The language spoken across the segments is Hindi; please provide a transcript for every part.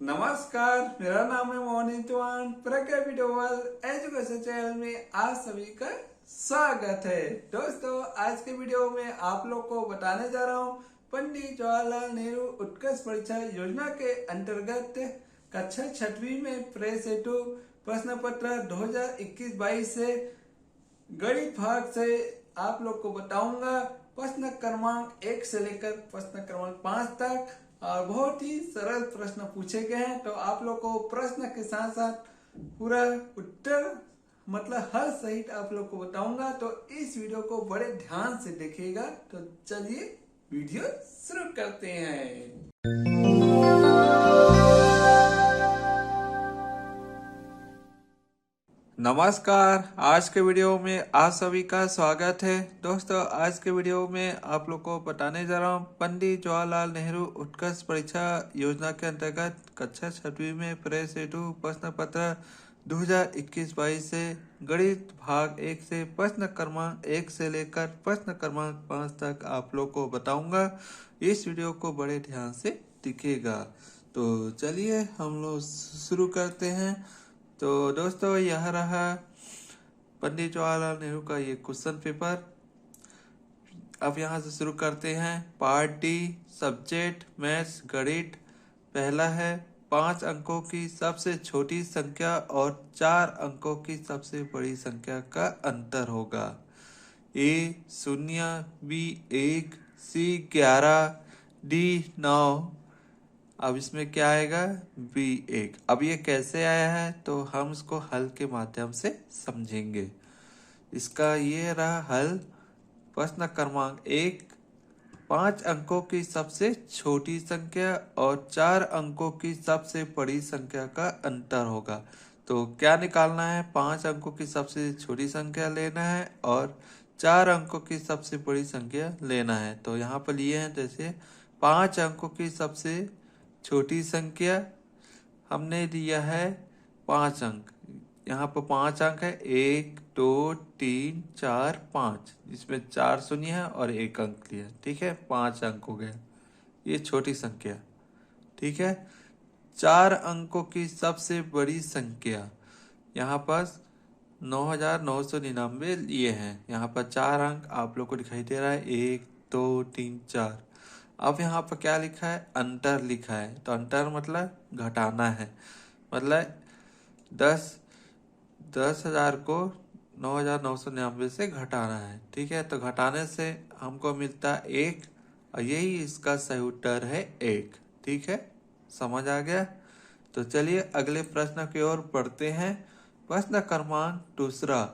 नमस्कार, मेरा नाम है मोहन चौहान। प्रज्ञा वीडियोवाल एजुकेशन चैनल में आप सभी का स्वागत है। दोस्तों, आज के वीडियो में आप लोग को बताने जा रहा हूँ पंडित जवाहरलाल नेहरू उत्कर्ष परीक्षा योजना के अंतर्गत कक्षा 6वीं में प्रेस हेतु प्रश्न पत्र 2021-22 से गणित भाग से आप लोग को बताऊंगा। प्रश्न क्रमांक 1 से लेकर प्रश्न क्रमांक 5 तक और बहुत ही सरल प्रश्न पूछे गए हैं। तो आप लोग को प्रश्न के साथ साथ पूरा उत्तर मतलब हर सहित आप लोग को बताऊंगा। तो इस वीडियो को बड़े ध्यान से देखिएगा। तो चलिए वीडियो शुरू करते हैं। नमस्कार, आज के वीडियो में आप सभी का स्वागत है। दोस्तों, आज के वीडियो में आप लोग को बताने जा रहा हूँ पंडित जवाहरलाल नेहरू उत्कर्ष परीक्षा योजना के अंतर्गत कक्षा 6वीं में प्रेस हेतु प्रश्न पत्र 2021-22 से गणित भाग 1 से प्रश्न क्रमांक 1 से लेकर प्रश्न क्रमांक 5 तक आप लोग को बताऊंगा। इस वीडियो को बड़े ध्यान से देखिएगा। तो चलिए हम लोग शुरू करते हैं। तो दोस्तों, यह रहा पंडित जवाहरलाल नेहरू का ये क्वेश्चन पेपर। अब यहाँ से शुरू करते हैं। पार्ट डी, सब्जेक्ट मैथ्स गणित। पहला है 5 अंकों की सबसे छोटी संख्या और 4 अंकों की सबसे बड़ी संख्या का अंतर होगा। ए 0, बी 1, सी 11, डी 9। अब इसमें क्या आएगा? B1। अब ये कैसे आया है तो हम इसको हल के माध्यम से समझेंगे। इसका ये रहा हल। प्रश्न क्रमांक 1, 5 अंकों की सबसे छोटी संख्या और 4 अंकों की सबसे बड़ी संख्या का अंतर होगा। तो क्या निकालना है? 5 अंकों की सबसे छोटी संख्या लेना है और 4 अंकों की सबसे बड़ी संख्या लेना है। तो यहाँ पर लिए हैं, जैसे 5 अंकों की सबसे छोटी संख्या हमने दिया है 5 अंक। यहाँ पर 5 अंक है, 1 2 3 4 5, जिसमें 4 शून्य है और 1 अंक लिया। ठीक है, 5 अंक हो गया, ये छोटी संख्या। ठीक है, 4 अंकों की सबसे बड़ी संख्या यहाँ पर 9999 लिए हैं। यहाँ पर 4 अंक आप लोग को दिखाई दे रहा है, 1 2 3 4। अब यहाँ पर क्या लिखा है? अंतर लिखा है। तो अंतर मतलब घटाना है। मतलब 10,000 को 9,999 से घटाना है। ठीक है, तो घटाने से हमको मिलता है 1 और यही इसका सही उत्तर है 1। ठीक है, समझ आ गया? तो चलिए अगले प्रश्न की ओर बढ़ते हैं। प्रश्न क्रमांक 2,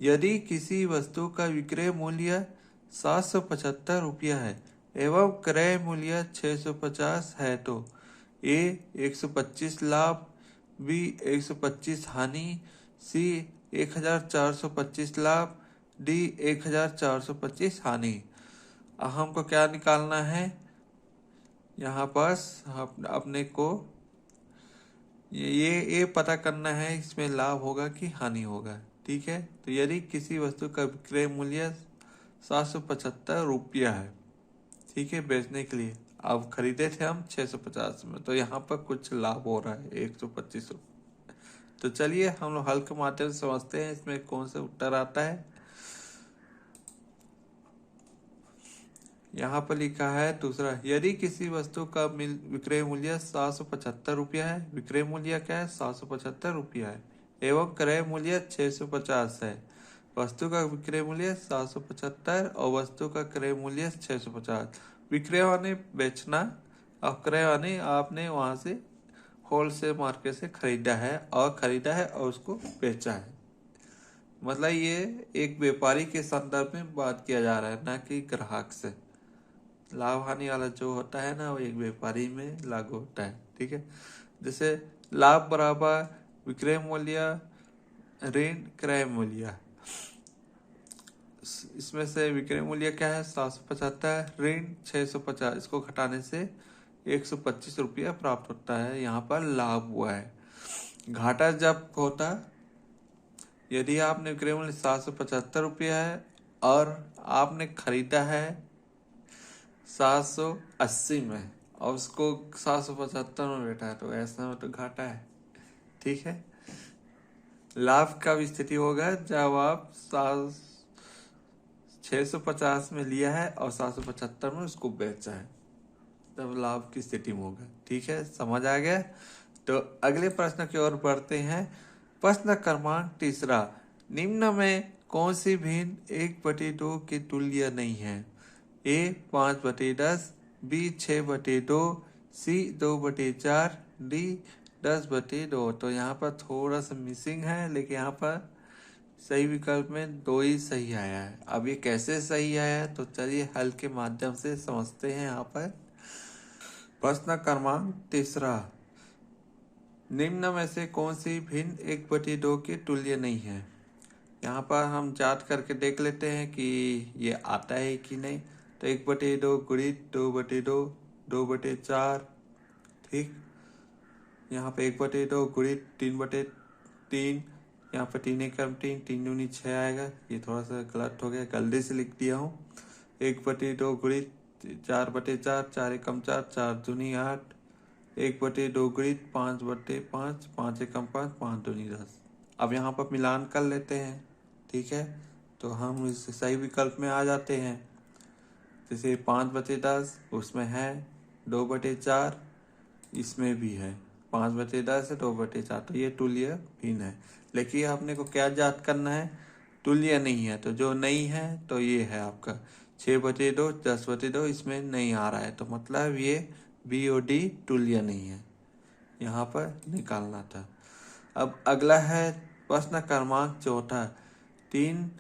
यदि किसी वस्तु का विक्रय मूल्य 775 रुपया है एवं क्रय मूल्य 650 है तो ए 125 लाभ, बी 125 हानि, सी 1425 लाभ, डी 1425 हानि। हमको क्या निकालना है? यहाँ पास अपने को ये पता करना है इसमें लाभ होगा कि हानि होगा। ठीक है, तो यदि किसी वस्तु का विक्रय मूल्य 775 रुपया है, ठीक है, बेचने के लिए, अब खरीदे थे हम 650 में, तो यहाँ पर कुछ लाभ हो रहा है 125 रुपये। तो चलिए हम लोग हल के माध्यम से समझते हैं इसमें कौन सा उत्तर आता है। यहाँ पर लिखा है 2, यदि किसी वस्तु का विक्रय मूल्य 775 रुपया है, विक्रय मूल्य क्या है? 775 रुपया है, एवं क्रय मूल्य 650 है। वस्तु का विक्रय मूल्य 775 और वस्तु का क्रय मूल्य 650। विक्रय माने बेचना और क्रय माने आपने वहां से होलसेल मार्केट से खरीदा है और उसको बेचा है। मतलब ये एक व्यापारी के संदर्भ में बात किया जा रहा है, ना कि ग्राहक से। लाभ हानि वाला जो होता है ना, वो एक व्यापारी में लागू होता है। ठीक है, जैसे लाभ बराबर विक्रय मूल्य ऋण क्रय मूल्य। इसमें से विक्रय मूल्य क्या है? 775, ऋण 650, इसको घटाने से 125 रुपया प्राप्त होता है। यहाँ पर लाभ हुआ है। घाटा जब होता, यदि आपने विक्रय मूल्य 775 रुपया है और आपने खरीदा है 780 में और उसको 775 में बैठा है, तो ऐसा में तो घाटा है। ठीक है, लाभ का भी स्थिति होगा जब आप 650 में लिया है और 775 में उसको बेचा है, तब लाभ की स्थिति में होगा। ठीक है, समझ आ गया। तो अगले प्रश्न की ओर बढ़ते हैं। प्रश्न क्रमांक 3, निम्न में कौन सी भिन्न 1/2 की तुल्य नहीं है? ए 5/10, बी 6/2, सी 2/4, डी 10/2। तो यहाँ पर थोड़ा सा मिसिंग है, लेकिन यहाँ पर सही विकल्प में 2 ही सही आया है। अब ये कैसे सही आया है, तो चलिए हल के माध्यम से समझते हैं। यहाँ पर प्रश्न क्रमांक 3, निम्न में से कौन सी भिन्न 1/2 की तुल्य नहीं है? यहाँ पर हम जांच करके देख लेते हैं कि ये आता है कि नहीं। तो 1/2 गुणित 2/2, 2/4। ठीक, यहाँ पे 1/2 गुणित 3/3, यहाँ पर 3 एकम 3, 3 दूनी 6 आएगा। ये थोड़ा सा गलत हो गया, गलती से लिख दिया हूँ। 1/2 गुणित 4/4, 4 एकम 4, 4 दूनी 8, 1/2 गुणित 5/5, 5 एकम 5, 5 दूनी 10। अब यहाँ पर मिलान कर लेते हैं। ठीक है, तो हम इस सही विकल्प में आ जाते हैं। जैसे 5/10 उसमें है, 2/4 इसमें भी है, 5/10 है, 2/4। तो ये तुल्य भिन्न है। लेकिन अपने को क्या जांच करना है? तुल्य नहीं है, तो जो नहीं है तो ये है आपका 6/2, 10/2 इसमें नहीं आ रहा है, तो मतलब ये बी और डी तुल्य नहीं है, यहाँ पर निकालना था। अब अगला है प्रश्न क्रमांक 4, 3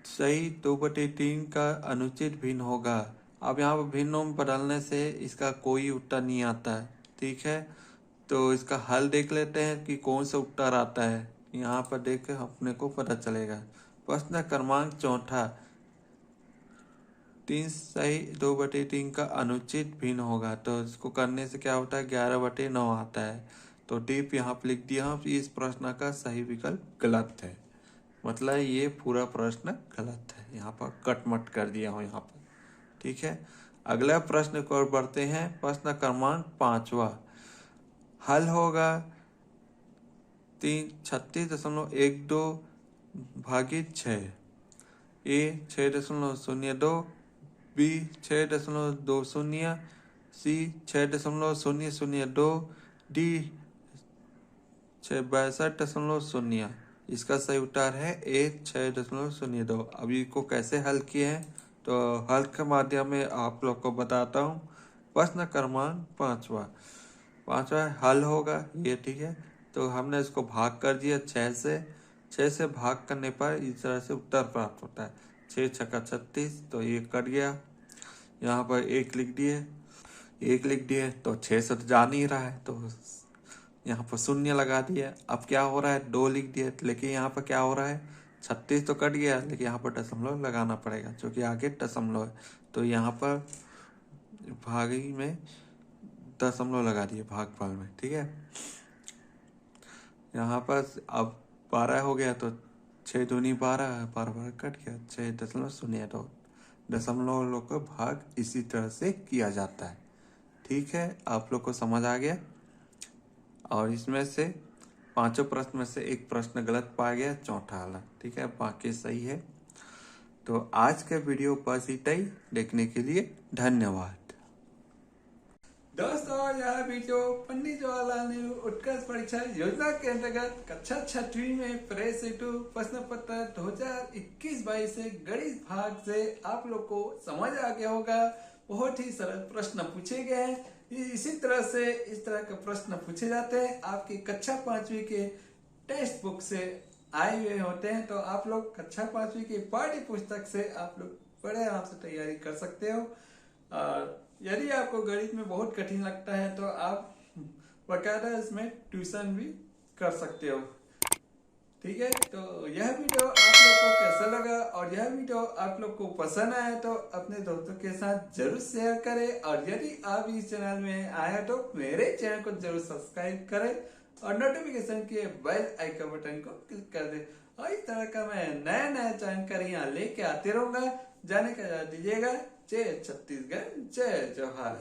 सही 2/3 का अनुचित भिन्न होगा। अब यहाँ पर भिन्नों में बदलने से इसका कोई उत्तर नहीं आता है। ठीक है, तो इसका हल देख लेते हैं कि कौन सा उत्तर आता है। यहाँ पर देख के अपने को पता चलेगा। प्रश्न क्रमांक 4, 3 सही 2/3 का अनुचित भिन्न होगा। तो इसको करने से क्या होता है? 11/9 आता है। तो टिप यहाँ पर लिख दिया हूँ। इस प्रश्न का सही विकल्प गलत है, मतलब ये पूरा प्रश्न गलत है। यहाँ पर कटमट कर दिया हूँ यहाँ पर। ठीक है, अगला प्रश्न को और बढ़ते हैं। प्रश्न क्रमांक 5, हल होगा 36.12 भागित 6। ए 6.02, बी 6.20, सी 6.002, डी 62.0। इसका सही उत्तर है ए 6.02। अभी को कैसे हल किए हैं, तो हल के माध्यम में आप लोग को बताता हूँ। प्रश्न क्रमांक 5 हल होगा ये। ठीक है, तो हमने इसको भाग कर दिया 6 से। 6 से भाग करने पर इस तरह से उत्तर प्राप्त होता है। 6 छक्का 36, तो ये कट गया। यहाँ पर 1 लिख दिए, तो 6 से तो जा नहीं रहा है, तो यहाँ पर 0 लगा दिया। अब क्या हो रहा है? 2 लिख दिया, लेकिन यहाँ पर क्या हो रहा है? 36 तो कट गया, लेकिन यहाँ पर दशमलव लगाना पड़ेगा, क्योंकि आगे दशमलव है। तो यहाँ पर भागी में दशमलव लगा दिए भागफल में। ठीक है, यहाँ पर अब 12 हो गया, तो 6 दूनी 12, 12 कट गया, 6.02। दशमलव लोग का भाग इसी तरह से किया जाता है। ठीक है, आप लोग को समझ आ गया। और इसमें से 5 प्रश्न में से एक प्रश्न गलत पाया गया, चौथा वाला। ठीक है, बाकी सही है। तो आज के वीडियो बस इतना ही। देखने के लिए धन्यवाद। दोस्तों, यह वीडियो पंडित जवाहरलाल नेहरू उत्कर्ष परीक्षा योजना के अंतर्गत कक्षा 6वीं में प्रेस हेतु प्रश्न पत्र 2021-22 से गणित भाग से आप लोग को समझ आ गया होगा। बहुत ही सरल प्रश्न पूछे गए हैं। इसी तरह से इस तरह के प्रश्न पूछे जाते हैं, आपकी कक्षा 5वीं के टेक्स्ट बुक से आए हुए होते हैं। तो आप लोग कक्षा 5वीं की पाठ्य पुस्तक से आप लोग बड़े आराम से तैयारी कर सकते हो। और यदि आपको गणित में बहुत कठिन लगता है तो आप बकायदा इसमें ट्यूशन भी कर सकते हो। ठीक है, तो यह वीडियो आप लोग को कैसा लगा और यह वीडियो आप लोग को पसंद आया तो अपने दोस्तों के साथ जरूर शेयर करें। और यदि आप इस चैनल में आए तो मेरे चैनल को जरूर सब्सक्राइब करें और नोटिफिकेशन के बेल आइकन बटन को क्लिक कर दें। और इस तरह का मैं नया जानकारियां लेके आते रहूंगा। जाने का दीजिएगा। जय छत्तीसगढ़, जय जवाहर।